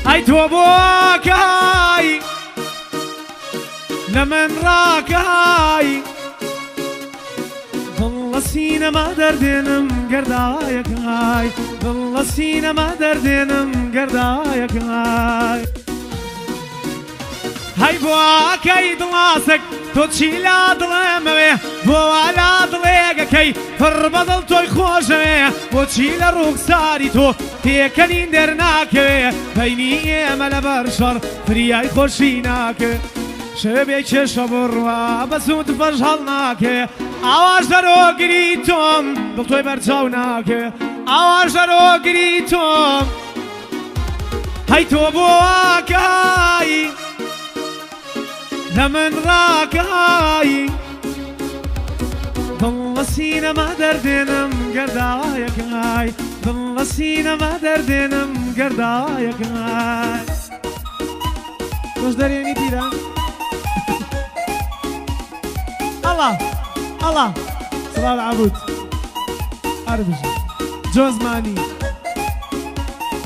هاي توبوك هاي لمن راك هاي ضل سينا ما دردنم قردايك هاي ضل سينا ما دردنم قردايك هاي هاي بواكي دلاسك توتشي لا ظلمه بوالا ضليقكي فربضل توي خوشمه بوتشي لروك ساري تو تيكنين درناكه بيني امل برشر فرياي خوشيناكه شبيك شبروا بسوت فرجلناكه آواز درو گریتم دل توی برچاوناکه آواز درو گریتم هاي تو بواك هاي لمن راك هاي ضل سينا ما دردنم قردايك هاي ضل سينا ما دردنم قردايك هاي روش داريني تيران الله الله صلاة العبود أربج جوز ماني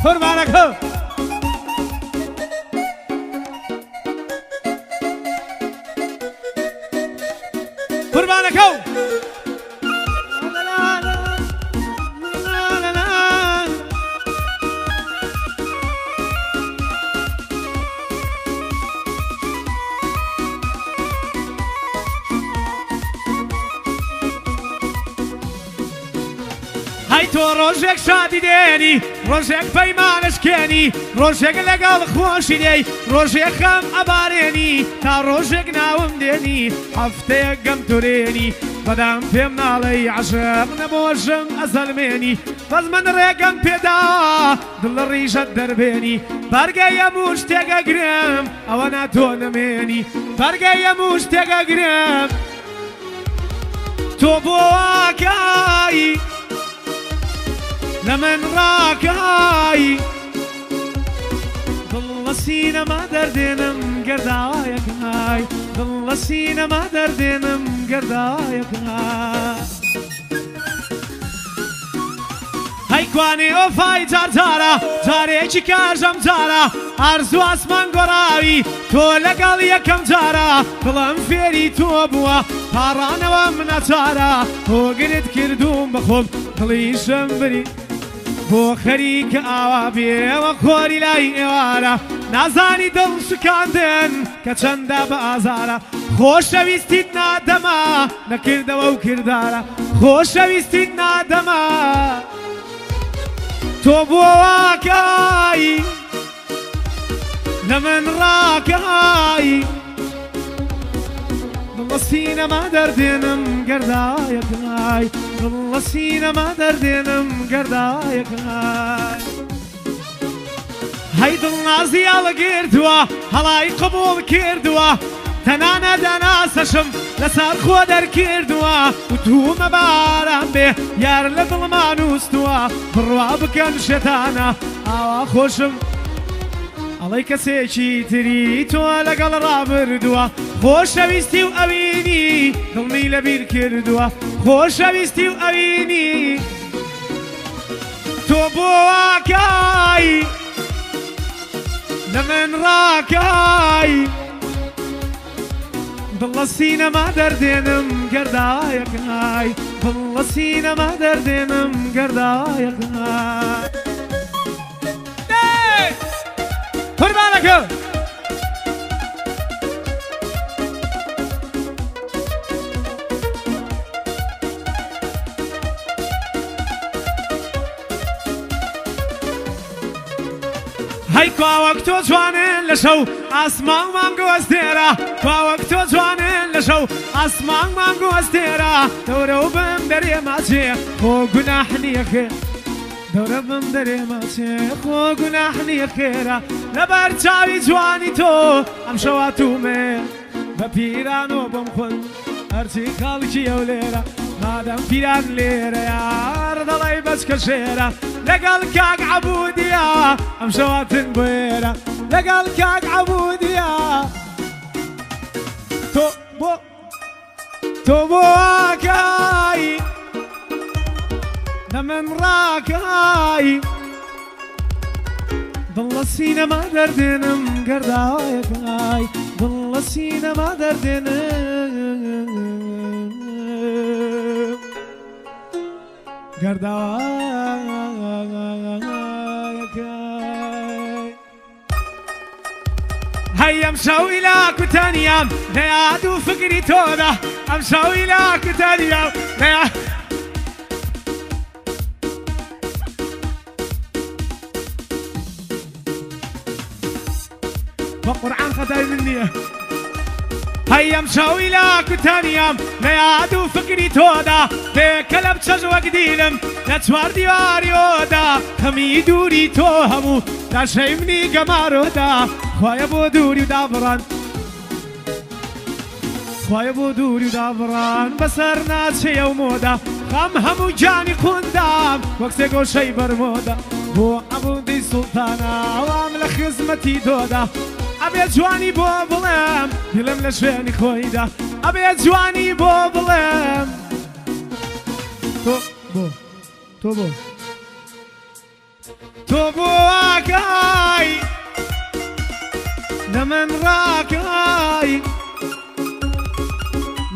فرمانك هو فرمانك هو هاي تو روجك شادي ديني روجك بيمانش كيني روجك لقال خوشي دي روجك خم أباريني تا روجك ناوم ديني حفتيك قم توريني مدام فهمنا علي عشق نبوشم أزلميني بس من ريقم بيدا دل الريشة دربيني برقى يا موش تيقا قريم أو أنا تونميني برقى يا موش تيقا قريم تو بواكاي لمن راك هاي ضل سينا ما دردنم قردايك هاي ضل سينا ما دردنم قردايك هاي هاي كواني اوفاي جارجارا جاريكي كارجم جارا عرض اسمان قراوي تو لقال يكم جارا بلان فيري تو بوا پارانا ومنا جارا تو قرد كردوم بخوب دليشم بري بو خەریکە ئاوا بێوە خۆری لای ئێوارە نازانی دڵ شکاندن کە چەندە بە ئازارە خۆشەویستیت نادەما نەکردەوە و کردارە خۆشەویستیت نادەما تۆ بۆ واکایی لە من ڕاکایی دڵ سینە ما دەردێنم گەردایەک هاي دڵ سینە ما دەردێنم گەردایەک هاي هەی دڵنازی هەڵە گردووە هەڵای قبوڵ کردووە تەنانە دەناسەشم لەسەر خۆ دەرکردووە وتومە باران بێ یار لە دڵمان وستووە بڕوا بکەن شێتانە ئاوا خۆشم ئەڵەی کەسێکی تری تۆ لەگەڵ ڕابردووە خۆشەویستی و ئەوینی دڵمی لەبیر کردووە خۆشەویستی و ئەوینی تۆ بۆ واکایی لە من ڕاکایی دڵ سینە ما دەردێنم گەردایەک هاي دڵ سینە ما دەردێنم گەردایەک هاي قربانك هاي كواك تو جوانين لشو اسمان مانگو استيرا كواك تو جوانين لشو اسمان مانگو استيرا دورو بم دري ماشي خو گناحني خير دورو بم دري ماشي خو گناحني خيرا لبرچاوی جوانی تو ام شواتو مێ بە پیرانۆ بم خۆن هەرچی خاڵکی ئەو لێرە مادەم پیران لێرە یار دەڵی بەچکە شێرە لەگەڵ کاک عەبوودیە ئەم شەواتن بێرە لەگەڵ کاک عەبوودیە تۆ بۆ واکایی لە من ڕاکایی دڵە سینەما دەردێنم گەرداوایەکای دڵە سینەما دەردێنم گەرداوایەکای هەی ئەم شەوی لا کوتانیام لە یاد و فکری تۆدا ئەم شەوی لا کوتانیام لە یاد بقرآن خدای من نییە هەیەم شەوی لا کوتانیام لە یاد و فکری تۆدا پێکە لەم چەژ وەک دیرم لە چوار دیواریۆدا هەمی دووری تۆ هەموو لاشەی منی گەمارۆدا خوایە بۆ دووری و دابڕان خوایە بۆ دووری و دابڕان بەسەر ناچێە و مۆدا خەم هەموو گیانی خوندام وەک سێ گۆشەی بەرمۆدا بۆ ئەبوودی سوڵتانە ئەوام لە خزمەتی تۆدا ئەبێ جوانی بۆ بڵێم دڵم لە شوێنی خۆیدا ئەبێ جوانی بۆ بڵێم تۆ بۆ ئاکای لە من ڕاکای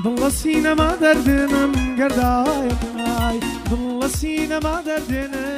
دڵە سینەما دەردێنم گەرداوایەکای دڵە سینەما دەردێنم